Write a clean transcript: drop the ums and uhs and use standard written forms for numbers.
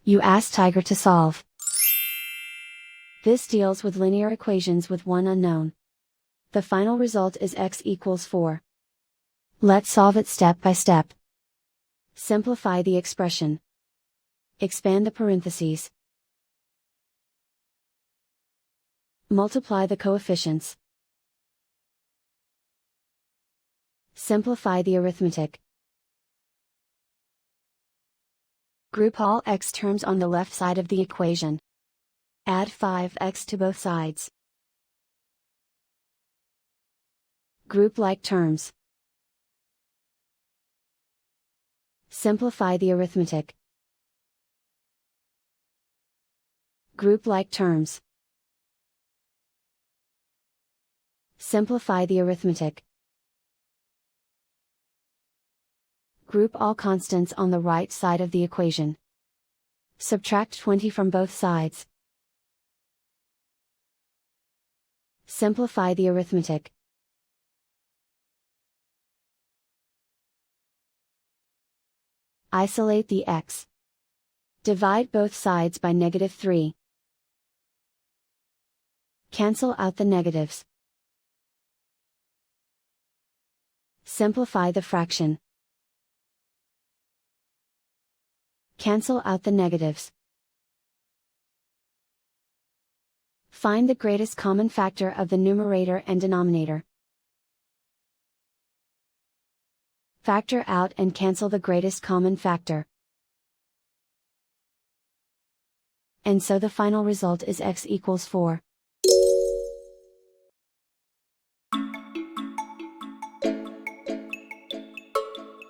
You ask Tiger to solve. This deals with linear equations with one unknown. The final result is x equals 4. Let's solve it step by step. Simplify the expression. Expand the parentheses. Multiply the coefficients. Simplify the arithmetic. Group all x terms on the left side of the equation. Add 5x to both sides. Group like terms. Simplify the arithmetic. Group like terms. Simplify the arithmetic. Group all constants on the right side of the equation. Subtract 20 from both sides. Simplify the arithmetic. Isolate the x. Divide both sides by -3. Cancel out the negatives. Simplify the fraction. Cancel out the negatives. Find the greatest common factor of the numerator and denominator. Factor out and cancel the greatest common factor. And so the final result is x equals 4.